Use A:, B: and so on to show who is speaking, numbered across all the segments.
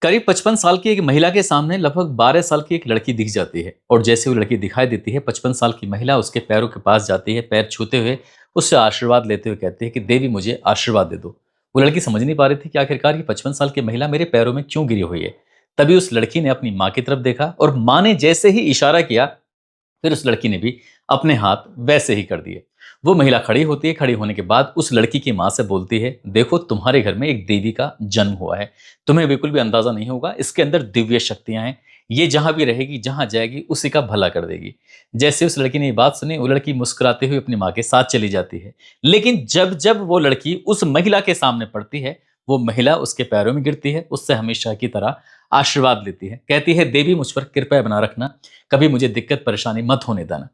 A: करीब 55 साल की एक महिला के सामने लगभग 12 साल की एक लड़की दिख जाती है और जैसे वो लड़की दिखाई देती है 55 साल की महिला उसके पैरों के पास जाती है, पैर छूते हुए उससे आशीर्वाद लेते हुए कहती है कि देवी मुझे आशीर्वाद दे दो। वो लड़की समझ नहीं पा रही थी कि आखिरकार ये 55 साल की महिला मेरे पैरों में क्यों गिरी हुई है। तभी उस लड़की ने अपनी माँ की तरफ देखा और माँ ने जैसे ही इशारा किया, फिर उस लड़की ने भी अपने हाथ वैसे ही कर दिए। वो महिला खड़ी होती है, खड़ी होने के बाद उस लड़की की माँ से बोलती है, देखो तुम्हारे घर में एक देवी का जन्म हुआ है। तुम्हें बिल्कुल भी अंदाजा नहीं होगा, इसके अंदर दिव्य शक्तियां हैं। ये जहां भी रहेगी, जहां जाएगी, उसी का भला कर देगी। जैसे उस लड़की ने ये बात सुनी, वो लड़की मुस्कुराते हुए अपनी माँ के साथ चली जाती है। लेकिन जब जब वो लड़की उस महिला के सामने पड़ती है, वो महिला उसके पैरों में गिरती है, उससे हमेशा की तरह आशीर्वाद लेती है, कहती है देवी मुझ पर कृपया बना रखना, कभी मुझे दिक्कत परेशानी मत होने देना।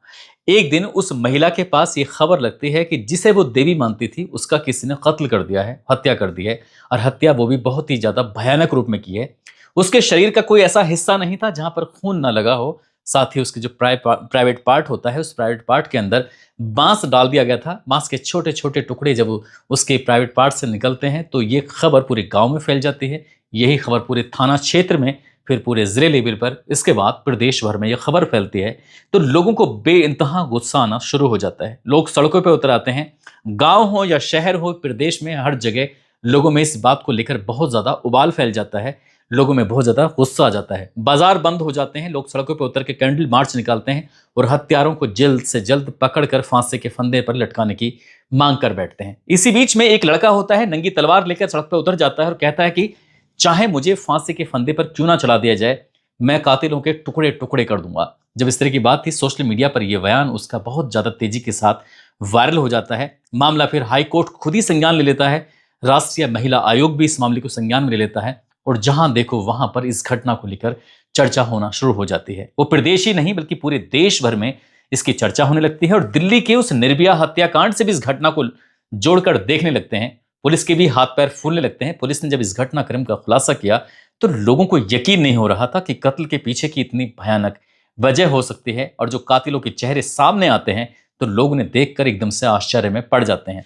A: एक दिन उस महिला के पास ये खबर लगती है कि जिसे वो देवी मानती थी उसका किसी ने कत्ल कर दिया है, हत्या कर दी है, और हत्या वो भी बहुत ही ज्यादा भयानक रूप में की है। उसके शरीर का कोई ऐसा हिस्सा नहीं था जहां पर खून ना लगा हो। साथ ही उसके जो प्राइवेट पार्ट होता है, उस प्राइवेट पार्ट के अंदर बांस डाल दिया गया था। बांस के छोटे छोटे टुकड़े जब उसके प्राइवेट पार्ट से निकलते हैं तो ये खबर पूरे गांव में फैल जाती है। यही खबर पूरे थाना क्षेत्र में, फिर पूरे जिले लेवल पर, इसके बाद प्रदेश भर में यह खबर फैलती है। तो लोगों को बेइंतहा गुस्सा आना शुरू हो जाता है। लोग सड़कों पर उतर आते हैं। गांव हो या शहर हो, प्रदेश में हर जगह लोगों में इस बात को लेकर बहुत ज्यादा उबाल फैल जाता है। लोगों में बहुत ज्यादा गुस्सा आ जाता है। बाजार बंद हो जाते हैं, लोग सड़कों पर उतर के कैंडल मार्च निकालते हैं और हत्यारों को जल्द से जल्द पकड़कर फांसी के फंदे पर लटकाने की मांग कर बैठते हैं। इसी बीच में एक लड़का होता है, नंगी तलवार लेकर सड़क पर उतर जाता है और कहता है कि चाहे मुझे फांसी के फंदे पर क्यों ना चला दिया जाए, मैं कातिलों के टुकड़े टुकड़े कर दूंगा। जब इस तरह की बात थी, सोशल मीडिया पर यह बयान उसका बहुत ज्यादा तेजी के साथ वायरल हो जाता है। मामला फिर हाई कोर्ट खुद ही संज्ञान ले लेता है। राष्ट्रीय महिला आयोग भी इस मामले को संज्ञान में ले लेता है और जहां देखो वहां पर इस घटना को लेकर चर्चा होना शुरू हो जाती है। वो प्रदेश ही नहीं बल्कि पूरे देश भर में इसकी चर्चा होने लगती है और दिल्ली के उस निर्भया हत्याकांड से भी इस घटना को जोड़कर देखने लगते हैं। पुलिस के भी हाथ पैर फूलने लगते हैं। पुलिस ने जब इस घटनाक्रम का खुलासा किया तो लोगों को यकीन नहीं हो रहा था कि कत्ल के पीछे की इतनी भयानक वजह हो सकती है, और जो कातिलों के चेहरे सामने आते हैं तो लोग उन्हें देखकर एकदम से आश्चर्य में पड़ जाते हैं।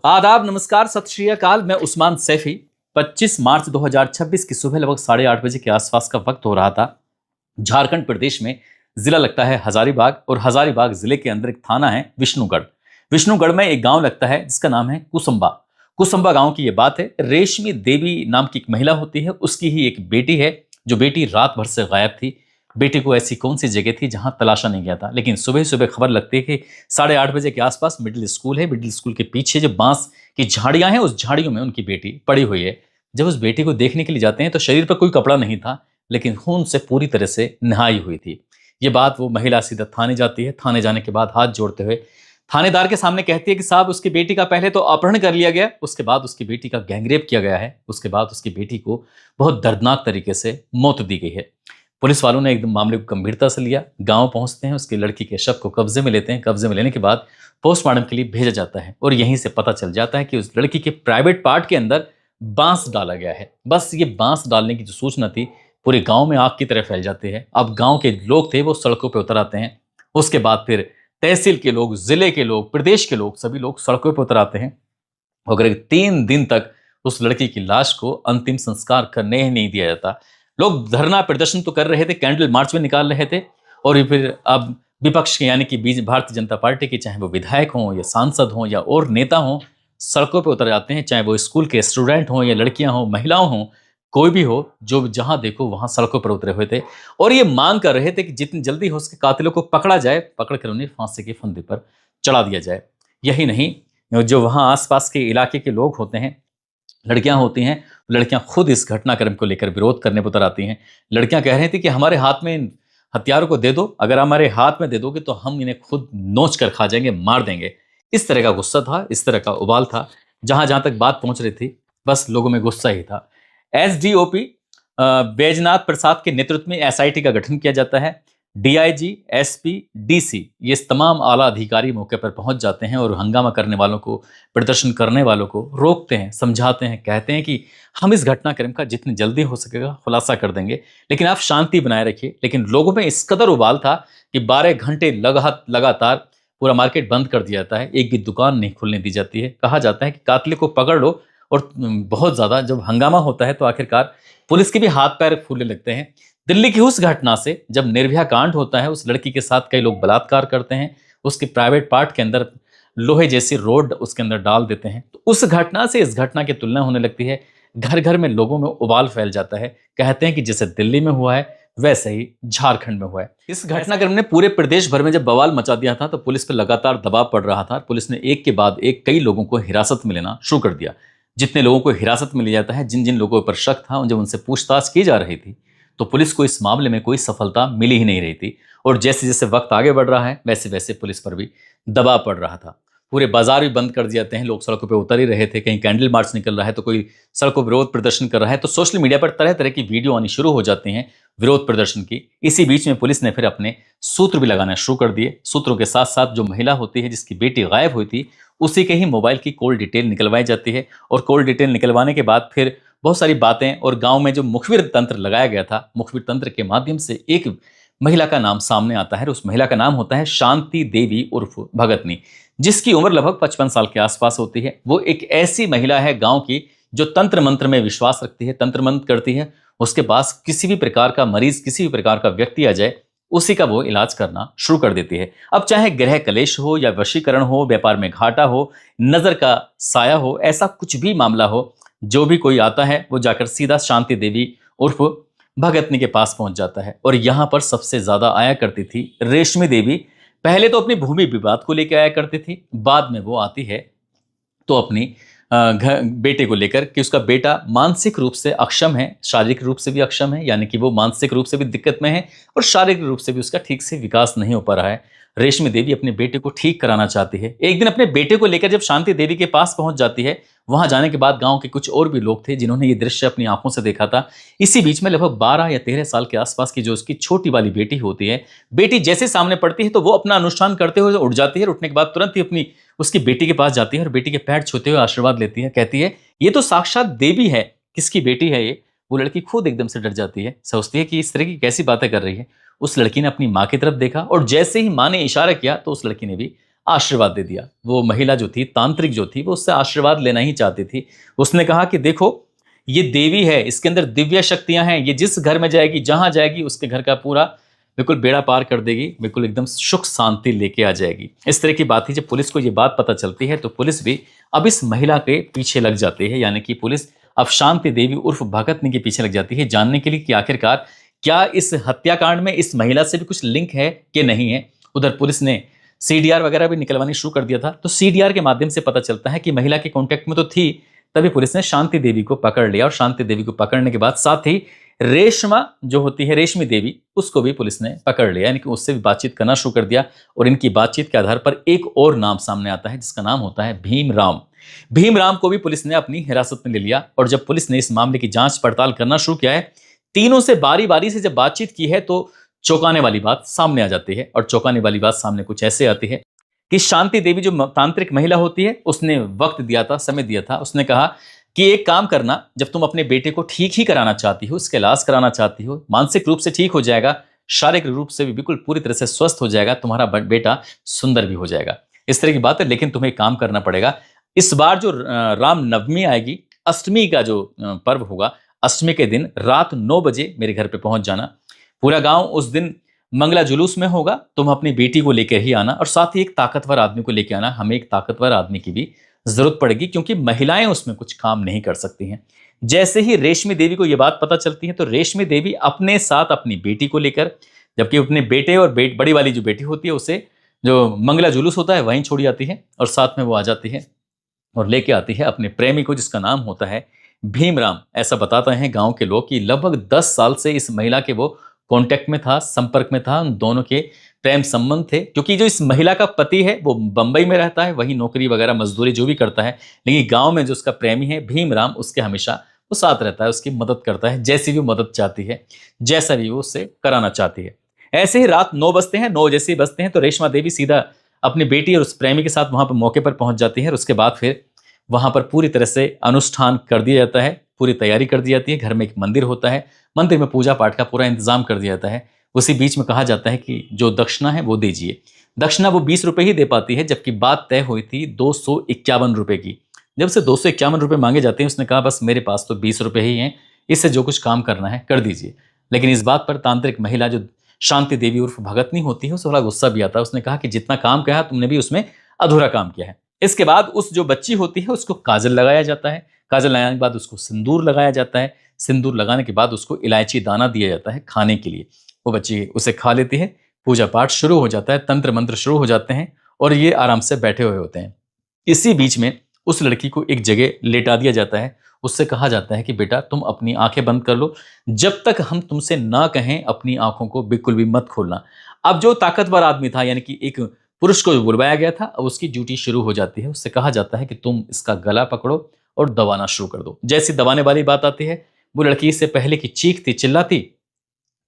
A: आदाब, नमस्कार, सत श्री अकाल। मैं उस्मान सैफी। 25 मार्च 2026 की सुबह लगभग 8:30 बजे के आसपास का वक्त हो रहा था। झारखंड प्रदेश में जिला लगता है हजारीबाग, और हजारीबाग जिले के अंदर एक थाना है विष्णुगढ़। विष्णुगढ़ में एक गांव लगता है जिसका नाम है कुसुम्बा। कुसुम्बा गांव की ये बात है। रेशमी देवी नाम की एक महिला होती है, उसकी ही एक बेटी है। जो बेटी रात भर से गायब थी। बेटी को ऐसी कौन सी जगह थी जहां तलाशा नहीं गया था, लेकिन सुबह सुबह खबर लगती है कि 8:30 बजे के आसपास मिडिल स्कूल है, मिडिल स्कूल के पीछे जो बांस की झाड़ियां हैं, उस झाड़ियों में उनकी बेटी पड़ी हुई है। जब उस बेटी को देखने के लिए जाते हैं तो शरीर पर कोई कपड़ा नहीं था, लेकिन खून से पूरी तरह से नहाई हुई थी। ये बात वो महिला सीधा थाने जाती है। थाने जाने के बाद हाथ जोड़ते हुए थानेदार के सामने कहती है कि साहब, उसकी बेटी का पहले तो अपहरण कर लिया गया, उसके बाद उसकी बेटी का गैंगरेप किया गया है, उसके बाद उसकी बेटी को बहुत दर्दनाक तरीके से मौत दी गई है। पुलिस वालों ने एकदम मामले को गंभीरता से लिया। गांव पहुंचते हैं, उसकी लड़की के शव को कब्जे में लेते हैं। कब्जे में लेने के बाद पोस्टमार्टम के लिए भेजा जाता है और यहीं से पता चल जाता है कि उस लड़की के प्राइवेट पार्ट के अंदर बांस डाला गया है। बस ये बांस डालने की जो सूचना थी पूरे गांव में आग की तरह फैल जाती है। अब गांव के लोग थे वो सड़कों पर उतर आते हैं। उसके बाद फिर तहसील के लोग, जिले के लोग, प्रदेश के लोग, सभी लोग सड़कों पर उतर आते हैं। अगर 3 दिन तक उस लड़की की लाश को अंतिम संस्कार करने ही नहीं दिया जाता। लोग धरना प्रदर्शन तो कर रहे थे, कैंडल मार्च में निकाल रहे थे, और फिर अब विपक्ष के यानी कि बीच भारतीय जनता पार्टी के, चाहे वो विधायक हों या सांसद हों या और नेता हों, सड़कों पर उतर जाते हैं। चाहे वो स्कूल के स्टूडेंट हों या लड़कियां हों, महिलाओं हों, कोई भी हो, जो जहां देखो वहां सड़कों पर उतरे हुए थे और ये मांग कर रहे थे कि जितनी जल्दी हो सके कातिलों को पकड़ा जाए, पकड़कर उन्हें फांसी के फंदे पर चढ़ा दिया जाए। यही नहीं, जो वहां आसपास के इलाके के लोग होते हैं, लड़कियां होती हैं, लड़कियां खुद इस घटनाक्रम को लेकर विरोध करने पर उतर आती हैं। लड़कियां कह रही थी कि हमारे हाथ में इन हथियारों को दे दो, अगर हमारे हाथ में दे दोगे तो हम इन्हें खुद नोच कर खा जाएंगे, मार देंगे। इस तरह का गुस्सा था, इस तरह का उबाल था। जहां जहां तक बात पहुंच रही थी, बस लोगों में गुस्सा ही था। एसडीओपी बैजनाथ प्रसाद के नेतृत्व में एसआईटी का गठन किया जाता है। डीआईजी, एसपी, डीसी, ये तमाम आला अधिकारी मौके पर पहुंच जाते हैं और हंगामा करने वालों को, प्रदर्शन करने वालों को रोकते हैं, समझाते हैं, कहते हैं कि हम इस घटनाक्रम का जितनी जल्दी हो सकेगा खुलासा कर देंगे, लेकिन आप शांति बनाए रखिए। लेकिन लोगों में इस कदर उबाल था कि 12 घंटे लगातार पूरा मार्केट बंद कर दिया जाता है। एक भी दुकान नहीं खुलने दी जाती है। कहा जाता है कि कातिल को पकड़ लो और बहुत ज़्यादा जब हंगामा होता है तो आखिरकार पुलिस के भी हाथ पैर फूलने लगते हैं। दिल्ली की उस घटना से जब निर्भया कांड होता है, उस लड़की के साथ कई लोग बलात्कार करते हैं, उसके प्राइवेट पार्ट के अंदर लोहे जैसी रोड उसके अंदर डाल देते हैं, तो उस घटना से इस घटना की तुलना होने लगती है। घर घर में लोगों में उबाल फैल जाता है। कहते हैं कि जैसे दिल्ली में हुआ है वैसे ही झारखंड में हुआ है। इस घटनाक्रम ने पूरे प्रदेश भर में जब बवाल मचा दिया था तो पुलिस पर लगातार दबाव पड़ रहा था। पुलिस ने एक के बाद एक कई लोगों को हिरासत में लेना शुरू कर दिया। जितने लोगों को हिरासत में लिया जाता है, जिन जिन लोगों पर शक था, जब उनसे पूछताछ की जा रही थी तो पुलिस को इस मामले में कोई सफलता मिली ही नहीं रही थी। और जैसे जैसे वक्त आगे बढ़ रहा है वैसे वैसे पुलिस पर भी दबाव पड़ रहा था। पूरे बाजार भी बंद कर दिए जाते हैं, लोग सड़कों पर उतर ही रहे थे। कहीं कैंडल मार्च निकल रहा है तो कोई सड़कों पर विरोध प्रदर्शन कर रहा है, तो सोशल मीडिया पर तरह तरह की वीडियो आनी शुरू हो जाती हैं विरोध प्रदर्शन की। इसी बीच में पुलिस ने फिर अपने सूत्र भी लगाना शुरू कर दिए। सूत्रों के साथ साथ जो महिला होती है जिसकी बेटी गायब हुई थी, उसी के ही मोबाइल की कॉल डिटेल निकलवाई जाती है। और कॉल डिटेल निकलवाने के बाद फिर बहुत सारी बातें, और गांव में जो मुखबिर तंत्र लगाया गया था, मुखबिर तंत्र के माध्यम से एक महिला का नाम सामने आता है। उस महिला का नाम होता है शांति देवी उर्फ भगतनी, जिसकी उम्र लगभग 55 साल के आसपास होती है। वो एक ऐसी महिला है गांव की जो तंत्र मंत्र में विश्वास रखती है, तंत्र मंत्र करती है। उसके पास किसी भी प्रकार का मरीज, किसी भी प्रकार का व्यक्ति आ जाए, उसी का वो इलाज करना शुरू कर देती है। अब चाहे ग्रह कलेश हो या वशीकरण हो, व्यापार में घाटा हो, नजर का साया हो, ऐसा कुछ भी मामला हो, जो भी कोई आता है वो जाकर सीधा शांति देवी उर्फ भगतनी के पास पहुंच जाता है। और यहाँ पर सबसे ज्यादा आया करती थी रेशमी देवी। पहले तो अपनी भूमि विवाद को लेकर आया करती थी, बाद में वो आती है तो अपनी बेटे को लेकर कि उसका बेटा मानसिक रूप से अक्षम है, शारीरिक रूप से भी अक्षम है, यानी कि वो मानसिक रूप से भी दिक्कत में है और शारीरिक रूप से भी उसका ठीक से विकास नहीं हो पा रहा है। रेशमी देवी अपने बेटे को ठीक कराना चाहती है। एक दिन अपने बेटे को लेकर जब शांति देवी के पास पहुंच जाती है, वहां जाने के बाद गांव के कुछ और भी लोग थे जिन्होंने ये दृश्य अपनी आंखों से देखा था। इसी बीच में लगभग 12 या 13 साल के आसपास की जो उसकी छोटी वाली बेटी होती है, बेटी जैसे सामने पड़ती है तो वो अपना अनुष्ठान करते हुए उठ जाती है। उठने के बाद तुरंत ही अपनी उसकी बेटी के पास जाती है और बेटी के पैर छूते हुए आशीर्वाद लेती है। कहती है ये तो साक्षात देवी है, किसकी बेटी है ये? वो लड़की खुद एकदम से डर जाती है, सोचती है कि इस तरह की कैसी बातें कर रही है। उस लड़की ने अपनी माँ की तरफ देखा और जैसे ही माँ ने इशारा किया तो उस लड़की ने भी आशीर्वाद दे दिया। वो महिला जो थी, तांत्रिक जो थी, वो उससे आशीर्वाद लेना ही चाहती थी। उसने कहा कि देखो ये देवी है, इसके अंदर दिव्य शक्तियां हैं, ये जिस घर में जाएगी, जहां जाएगी, उसके घर का पूरा बिल्कुल बेड़ा पार कर देगी, बिल्कुल एकदम सुख शांति लेके आ जाएगी। इस तरह की बात थी। जब पुलिस को ये बात पता चलती है तो पुलिस भी अब इस महिला के पीछे लग जाती है, यानी कि पुलिस अब शांति देवी उर्फ भगतनी के पीछे लग जाती है, जानने के लिए कि आखिरकार क्या इस हत्याकांड में इस महिला से भी कुछ लिंक है कि नहीं है। उधर पुलिस ने सीडीआर वगैरह भी निकलवानी शुरू कर दिया था। तो सीडीआर के माध्यम से पता चलता है कि महिला के कांटेक्ट में तो थी, तभी पुलिस ने शांति देवी को पकड़ लिया। और शांति देवी को पकड़ने के बाद साथ ही रेशमा जो होती है, रेशमी देवी, उसको भी पुलिस ने पकड़ लिया, यानी कि उससे भी बातचीत करना शुरू कर दिया। और इनकी बातचीत के आधार पर एक और नाम सामने आता है जिसका नाम होता है भीमराम। भीमराम को भी पुलिस ने अपनी हिरासत में ले लिया। और जब पुलिस ने इस मामले की जांच पड़ताल करना शुरू किया है, तीनों से बारी बारी से जब बातचीत की है तो चौंकाने वाली बात सामने आ जाती है। और चौंकाने वाली बात सामने कुछ ऐसे आती है कि शांति देवी जो तांत्रिक महिला होती है, उसने वक्त दिया था, समय दिया था। उसने कहा कि एक काम करना, जब तुम अपने बेटे को ठीक ही कराना चाहती हो, उसके इलाज कराना चाहती हो, मानसिक रूप से ठीक हो जाएगा, शारीरिक रूप से भी बिल्कुल पूरी तरह से स्वस्थ हो जाएगा, तुम्हारा बेटा सुंदर भी हो जाएगा, इस तरह की बात है। लेकिन तुम्हें काम करना पड़ेगा, इस बार जो राम नवमी आएगी, अष्टमी का जो पर्व होगा, अष्टमी के दिन रात 9 बजे मेरे घर पे पहुंच जाना। पूरा गांव उस दिन मंगला जुलूस में होगा, तुम अपनी बेटी को लेकर ही आना और साथ ही एक ताकतवर आदमी को लेकर आना। हमें एक ताकतवर आदमी की भी जरूरत पड़ेगी क्योंकि महिलाएं उसमें कुछ काम नहीं कर सकती हैं। जैसे ही रेशमी देवी को यह बात पता चलती है तो रेशमी देवी अपने साथ अपनी बेटी को लेकर, जबकि अपने बेटे और बड़ी वाली जो बेटी होती है उसे जो मंगला जुलूस होता है वहीं छोड़ी आती है और साथ में वो आ जाती है और लेके आती है अपने प्रेमी को, जिसका नाम होता है भीमराम। ऐसा बताते हैं गांव के लोग कि लगभग 10 साल से इस महिला के वो कांटेक्ट में था, संपर्क में था, उन दोनों के प्रेम संबंध थे। क्योंकि जो इस महिला का पति है वो बंबई में रहता है, वही नौकरी वगैरह मजदूरी जो भी करता है, लेकिन गांव में जो उसका प्रेमी है भीमराम, उसके हमेशा वो साथ रहता है, उसकी मदद करता है, जैसी भी मदद चाहती है, जैसा भी वो उससे कराना चाहती है। ऐसे ही रात 9 बजते हैं, 9 जैसे ही बजते हैं तो रेशमा देवी सीधा अपनी बेटी और उस प्रेमी के साथ वहां पर मौके पर पहुंच जाती है। और उसके बाद फिर वहां पर पूरी तरह से अनुष्ठान कर दिया जाता है, पूरी तैयारी कर दी जाती है। घर में एक मंदिर होता है, मंदिर में पूजा पाठ का पूरा इंतजाम कर दिया जाता है। उसी बीच में कहा जाता है कि जो दक्षिणा है वो दीजिए। दक्षिणा वो 20 रुपए ही दे पाती है, जबकि बात तय हुई थी 251 रुपए की। जब से 251 रुपये मांगे जाते हैं, उसने कहा बस मेरे पास तो 20 रुपये ही हैं, इससे जो कुछ काम करना है कर दीजिए। लेकिन इस बात पर तांत्रिक महिला जो शांति देवी उर्फ भगतनी होती है, उसे बड़ा गुस्सा भी आता है। उसने कहा कि जितना काम कहा तुमने भी उसमें अधूरा काम किया है। इसके बाद उस जो बच्ची होती है उसको काजल लगाया जाता है, काजल लगाने के बाद उसको सिंदूर लगाया जाता है, सिंदूर लगाने के बाद उसको इलायची दाना दिया जाता है खाने के लिए। वो बच्ची उसे खा लेती है, पूजा पाठ शुरू हो जाता है, तंत्र मंत्र शुरू हो जाते हैं और ये आराम से बैठे हुए होते हैं। इसी बीच में उस लड़की को एक जगह लेटा दिया जाता है। उससे कहा जाता है कि बेटा तुम अपनी आंखें बंद कर लो, जब तक हम तुमसे ना कहें अपनी आंखों को बिल्कुल भी मत खोलना। अब जो ताकतवर आदमी था, यानी कि एक पुरुष को बुलवाया गया था, अब उसकी ड्यूटी शुरू हो जाती है। उससे कहा जाता है कि तुम इसका गला पकड़ो और दबाना शुरू कर दो। जैसी दबाने वाली बात आती है, वो लड़की इससे पहले की चीखती चिल्लाती,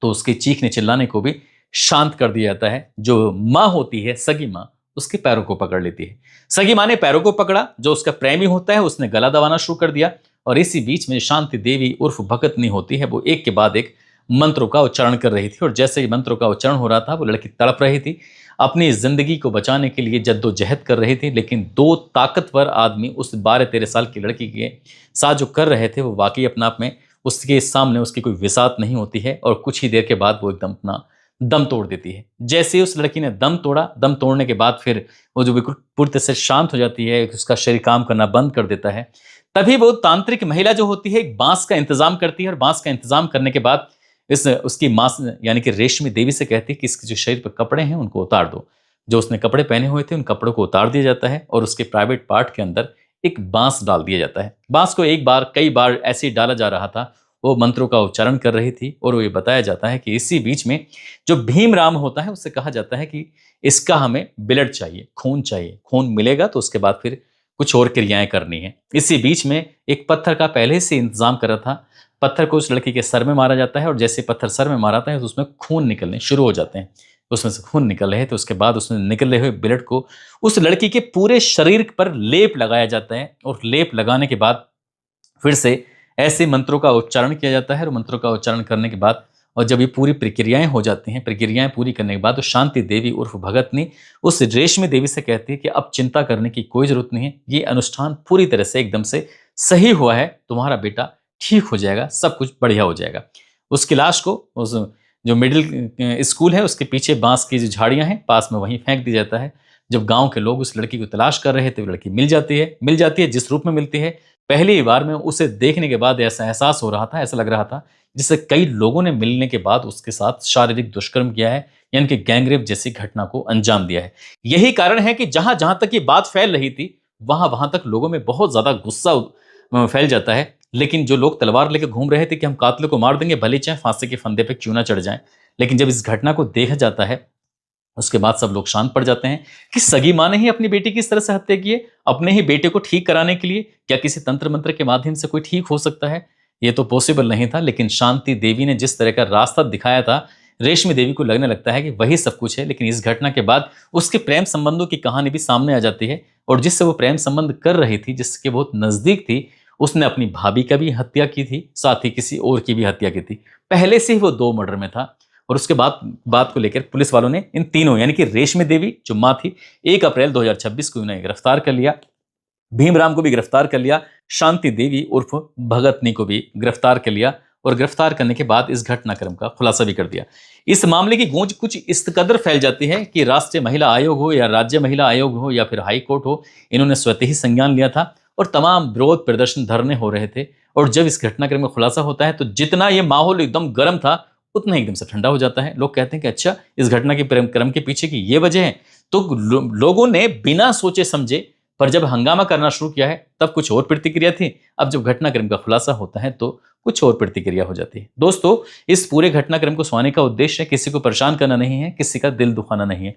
A: तो उसके चीखने चिल्लाने को भी शांत कर दिया जाता है। जो माँ होती है, सगी माँ, उसके पैरों को पकड़ लेती है। सगी माँ ने पैरों को पकड़ा, जो उसका प्रेमी होता है उसने गला दबाना शुरू कर दिया। और इसी बीच में शांति देवी उर्फ भगतनी होती है, वो एक के बाद एक मंत्रों का उच्चारण कर रही थी। और जैसे ही मंत्रों का उच्चारण हो रहा था, वो लड़की तड़प रही थी, अपनी जिंदगी को बचाने के लिए जद्दोजहद कर रही थी। लेकिन दो ताकतवर आदमी उस 12-13 साल की लड़की के साथ जो कर रहे थे, वो वाकई अपने आप में उसके सामने उसकी कोई विसात नहीं होती है। और कुछ ही देर के बाद वो एकदम अपना दम तोड़ देती है। जैसे ही उस लड़की ने दम तोड़ा, दम तोड़ने के बाद फिर वो जो बिल्कुल पूरी तरह से शांत हो जाती है, उसका शरीर काम करना बंद कर देता है। तभी वो तांत्रिक महिला जो होती है एक बांस का इंतजाम करती है, और बांस का इंतजाम करने के बाद इस उसकी माँ यानी कि रेशमी देवी से कहती है कि इसके जो शरीर पर कपड़े हैं उनको उतार दो। जो उसने कपड़े पहने हुए थे उन कपड़ों को उतार दिया जाता है और उसके प्राइवेट पार्ट के अंदर एक बांस डाल दिया जाता है। बांस को एक बार कई बार ऐसे ही डाला जा रहा था। वो मंत्रों का उच्चारण कर रही थी और वो ये बताया जाता है कि इसी बीच में जो भीमराम होता है उससे कहा जाता है कि इसका हमें ब्लड चाहिए, खून चाहिए। खून मिलेगा तो उसके बाद फिर कुछ और क्रियाएं करनी है। इसी बीच में एक पत्थर का पहले से इंतजाम करा था। पत्थर को उस लड़की के सर में मारा जाता है और जैसे पत्थर सर में माराता है तो उसमें खून निकलने शुरू हो जाते हैं। उसमें से खून निकल रहे, तो उसके बाद उसमें निकले हुए ब्लड को उस लड़की के पूरे शरीर पर लेप लगाया जाता है। और लेप लगाने के बाद फिर से ऐसे मंत्रों का उच्चारण किया जाता है। और मंत्रों का उच्चारण करने के बाद और जब ये पूरी प्रक्रियाएं हो जाती हैं, प्रक्रियाएं पूरी करने के बाद तो शांति देवी उर्फ भगतनी उस रेशमी देवी से कहती है कि अब चिंता करने की कोई जरूरत नहीं है, ये अनुष्ठान पूरी तरह से एकदम से सही हुआ है, तुम्हारा बेटा ठीक हो जाएगा, सब कुछ बढ़िया हो जाएगा। उसकी लाश को उस जो मिडिल स्कूल है उसके पीछे बांस की जो झाड़ियां हैं पास में वहीं फेंक दिया जाता है। जब गांव के लोग उस लड़की को तलाश कर रहे थे, वो लड़की मिल जाती है जिस रूप में मिलती है। पहली बार में उसे देखने के बाद ऐसा एहसास हो रहा था, ऐसा लग रहा था जिससे कई लोगों ने मिलने के बाद उसके साथ शारीरिक दुष्कर्म किया है, यानी कि गैंगरेप जैसी घटना को अंजाम दिया है। यही कारण है कि जहां जहां तक ये बात फैल रही थी, वहां वहां तक लोगों में बहुत ज्यादा गुस्सा फैल जाता है। लेकिन जो लोग तलवार लेकर घूम रहे थे कि हम कातिलों को मार देंगे, भले चाहे फांसी के फंदे पे क्यों ना चढ़ जाएं, लेकिन जब इस घटना को देखा जाता है उसके बाद सब लोग शांत पड़ जाते हैं कि सगी माँ ने ही अपनी बेटी की इस तरह से हत्या की है, अपने ही बेटे को ठीक कराने के लिए। क्या किसी तंत्र मंत्र के माध्यम से कोई ठीक हो सकता है? ये तो पॉसिबल नहीं था। लेकिन शांति देवी ने जिस तरह का रास्ता दिखाया था, रेशमी देवी को लगने लगता है कि वही सब कुछ है। लेकिन इस घटना के बाद उसके प्रेम संबंधों की कहानी भी सामने आ जाती है। और जिससे वो प्रेम संबंध कर रही थी, जिसके बहुत नजदीक थी, उसने अपनी भाभी का भी हत्या की थी, साथ ही किसी और की भी हत्या की थी। पहले से ही वो 2 मर्डर में था। और उसके बाद बात को लेकर पुलिस वालों ने इन तीनों यानी कि रेशमी देवी जो मां थी, 1 अप्रैल 2026 को उन्हें गिरफ्तार कर लिया, भीमराम को भी गिरफ्तार कर लिया, शांति देवी उर्फ भगतनी को भी गिरफ्तार कर लिया। और गिरफ्तार करने के बाद इस घटनाक्रम का खुलासा भी कर दिया। इस मामले की गूंज कुछ इस कदर फैल जाती है कि राष्ट्रीय महिला आयोग हो या राज्य महिला आयोग हो या फिर हाई कोर्ट हो, इन्होंने स्वतः ही संज्ञान लिया था और तमाम विरोध प्रदर्शन धरने हो रहे थे। और जब इस घटनाक्रम में खुलासा होता है तो जितना ये माहौल एकदम गर्म था उतना एकदम से ठंडा हो जाता है। लोग कहते हैं कि अच्छा, इस घटना के क्रम के पीछे की ये वजह है। तो लोगों ने बिना सोचे समझे पर जब हंगामा करना शुरू किया है तब कुछ और प्रतिक्रिया थी। अब जब घटनाक्रम का खुलासा होता है तो कुछ और प्रतिक्रिया हो जाती है। दोस्तों, इस पूरे घटनाक्रम को सुनाने का उद्देश्य किसी को परेशान करना नहीं है, किसी का दिल दुखाना नहीं है।